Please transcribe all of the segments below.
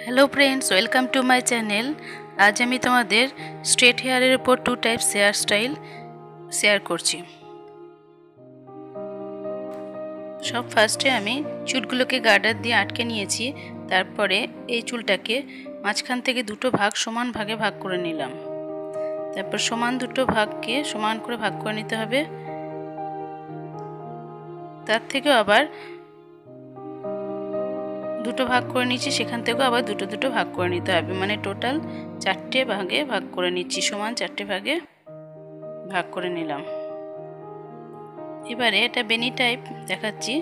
Hello friends, welcome to my channel. আজ আমি তোমাদের স্ট্রেট হেয়ারের উপর 2 টাইপস হেয়ার স্টাইল শেয়ার করছি। সব ফার্স্টে আমি চুলগুলোকে গার্ডার দিয়ে আটকে নিয়েছি। তারপরে এই চুলটাকে মাঝখান থেকে দুটো ভাগ সমান ভাগে ভাগ করে নিলাম। তারপর সমান দুটো ভাগকে সমান করে ভাগ করে নিতে হবে। তার থেকেও আবার দুটো ভাগ করে নিচ্ছি, সেখান থেকেও আবার দুটো দুটো ভাগ করে নিতে হবে, মানে টোটাল 4টে ভাগে ভাগ করে নিচ্ছি, সমান 4টে ভাগে ভাগ করে নিলাম। এবারে এটা বেনি টাইপ দেখাচ্ছি।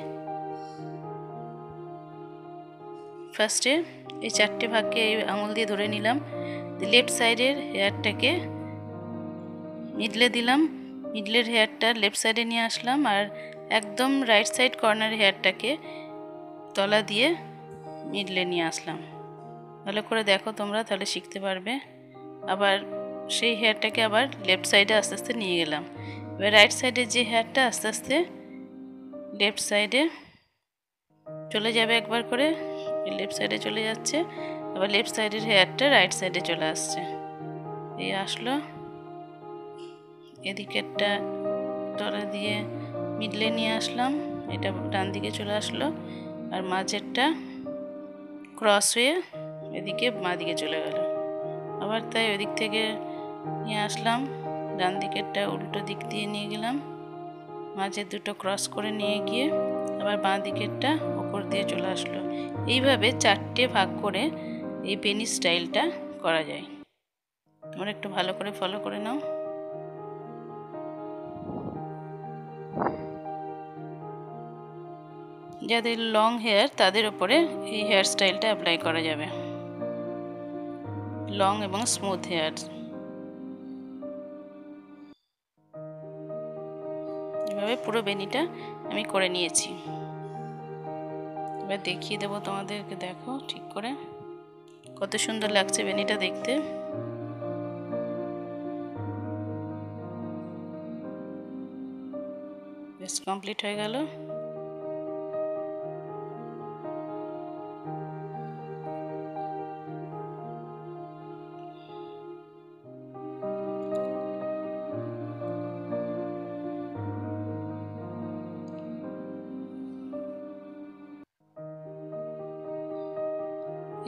ফার্স্টে এই 4টে ভাগকে এই আঙুল দিয়ে ধরে নিলাম। লেফট সাইডের হেয়ারটাকে মিডলে দিলাম, মিডলের হেয়ারটা লেফট সাইডে নিয়ে আসলাম, আর একদম রাইট সাইড কর্নার হেয়ারটাকে তলা দিয়ে মিডলে নিয়ে আসলাম। ভালো করে দেখো তোমরা, তাহলে শিখতে পারবে। আবার সেই হেয়ারটাকে আবার লেফট সাইডে আস্তে আস্তে নিয়ে গেলাম। এবার রাইট সাইডের যে হেয়ারটা আস্তে আস্তে লেফট সাইডে চলে যাবে, একবার করে লেফট সাইডে চলে যাচ্ছে। আবার লেফট সাইডের হেয়ারটা রাইট সাইডে চলে আসছে, এই আসলো। এদিকেরটা তলা দিয়ে মিডলে নিয়ে আসলাম, এটা ডান দিকে চলে আসলো। আর মাঝেরটা ক্রস হয়ে এদিকে বাঁ দিকে চলে গেল। আবার তাই ওদিক থেকে নিয়ে আসলাম, ডান দিকেরটা উল্টো দিক দিয়ে নিয়ে গেলাম, মাঝে দুটো ক্রস করে নিয়ে গিয়ে আবার বাঁ দিকেরটা ওপর দিয়ে চলে আসলো। এইভাবে 4টে ভাগ করে এই বেনি স্টাইলটা করা যায়। তোমরা একটু ভালো করে ফলো করে নাও। যাদের লং হেয়ার তাদের উপরে এই হেয়ার স্টাইলটা অ্যাপ্লাই করা যাবে, লং এবং স্মুথ হেয়ার। এভাবে পুরো বেনিটা আমি করে নিয়েছি। এবার দেখিয়ে দেবো তোমাদেরকে, দেখো ঠিক করে কত সুন্দর লাগছে বেনিটা দেখতে। বেশ কমপ্লিট হয়ে গেল।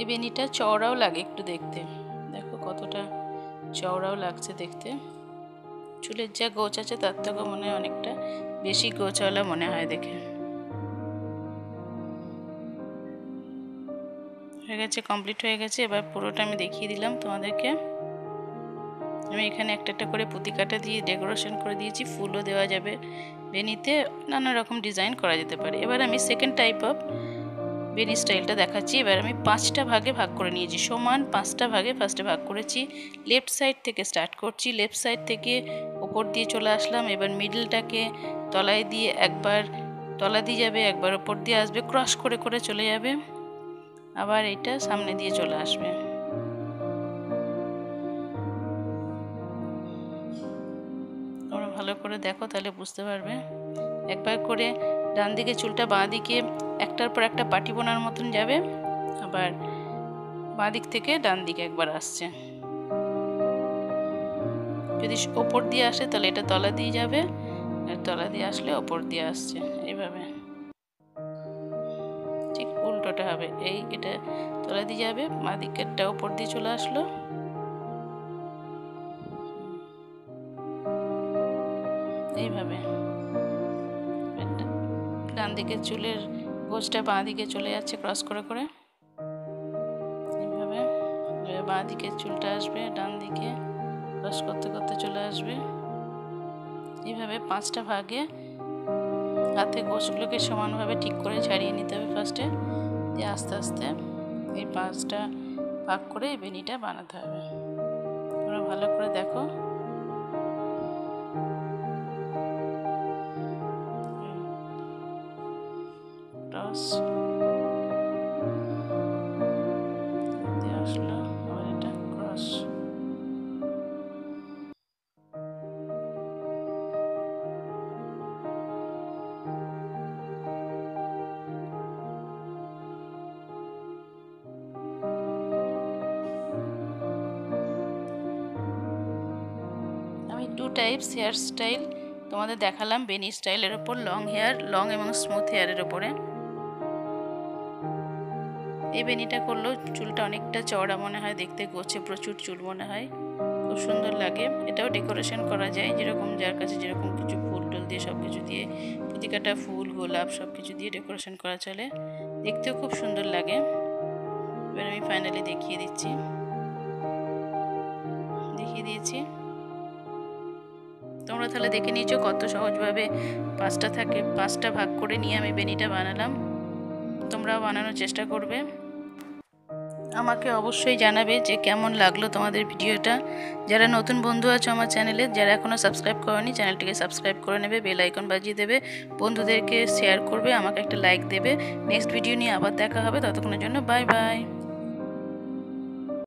এই বেনিটা চওড়াও লাগে একটু দেখতে, দেখো কতটা চওড়াও লাগছে দেখতে। চুলের যা গোছ আছে তার থেকেও মনে হয় অনেকটা বেশি গোছওয়ালা মনে হয় দেখে। হয়ে গেছে, কমপ্লিট হয়ে গেছে। এবার পুরোটা আমি দেখিয়ে দিলাম তোমাদেরকে। আমি এখানে একটা একটা করে পুঁতি কাটা দিয়ে ডেকোরেশন করে দিয়েছি, ফুলও দেওয়া যাবে বেনিতে, নানা রকম ডিজাইন করা যেতে পারে। এবার আমি সেকেন্ড টাইপ অফ বেনি স্টাইলটা দেখাচ্ছি। এবার আমি 5টা ভাগে ভাগ করে নিয়েছি, সমান 5টা ভাগে ফার্স্টে ভাগ করেছি। লেফট সাইড থেকে স্টার্ট করছি, লেফট সাইড থেকে ওপর দিয়ে চলে আসলাম। এবার মিডলটাকে তলায় দিয়ে একবার তলা দিয়ে যাবে, একবার ওপর দিয়ে আসবে, ক্রস করে করে চলে যাবে, আবার এটা সামনে দিয়ে চলে আসবে। তোমরা ভালো করে দেখো, তাহলে বুঝতে পারবে। একবার করে ডান দিকে চুলটা বাঁ দিকে একটার পর একটা পাটি বোনার মতন যাবে, আবার বাঁ দিক থেকে ডান দিকে একবার আসছে। যদি ওপর দিয়ে আসে তাহলে এটা তলা দিয়ে যাবে, আর তলা দিয়ে আসলে ওপর দিয়ে আসছে, এইভাবে। ঠিক উল্টোটা হবে, এই এটা তলা দিয়ে যাবে, বাঁ দিকেরটা ওপর দিয়ে চলে আসলো, এইভাবে। ডান দিকের চুলের গোছটা বাঁ দিকে চলে যাচ্ছে ক্রস করে করে, এইভাবে। বাঁ দিকের চুলটা আসবে ডান দিকে, ক্রস করতে করতে চলে আসবে। এইভাবে 5টা ভাগে হাতে গোছগুলোকে সমানভাবে ঠিক করে ছাড়িয়ে নিতে হবে ফার্স্টে, দিয়ে আস্তে আস্তে এই 5টা ভাগ করে এই বেনিটা বানাতে হবে। তোমরা ভালো করে দেখো। টস দিয়ে আসলো, আবার এটা cross. Two types hair style তোমাদের দেখালাম বেনি স্টাইলের ওপর, লং হেয়ার, লং এবং স্মুথ হেয়ারের ওপরে। এই বেনিটা করলেও চুলটা অনেকটা চওড়া মনে হয়, দেখতে গোছে প্রচুর চুল মনে হয়, খুব সুন্দর লাগে। এটাও ডেকোরেশন করা যায়, যেরকম যার কাছে যেরকম কিছু ফুল টুল দিয়ে সব কিছু দিয়ে, প্রতিকাটা ফুল গোলাপ সব কিছু দিয়ে ডেকোরেশন করা চলে, দেখতেও খুব সুন্দর লাগে। এবার আমি ফাইনালি দেখিয়ে দিয়েছি। তোমরা তাহলে দেখে নিয়েছো কত সহজভাবে 5টা ভাগ করে নিয়ে আমি বেনিটা বানালাম। তোমরাও বানানোর চেষ্টা করবে। আমাকে অবশ্যই জানাবে যে কেমন লাগলো তোমাদের ভিডিওটা। যারা নতুন বন্ধু আছো আমার চ্যানেলে, যারা এখনও সাবস্ক্রাইব করোনি, চ্যানেলটিকে সাবস্ক্রাইব করে নেবে, বেল আইকন বাজিয়ে দেবে, বন্ধুদেরকে শেয়ার করবে, আমাকে একটা লাইক দেবে। নেক্সট ভিডিও নিয়ে আবার দেখা হবে, ততক্ষণের জন্য বাই বাই।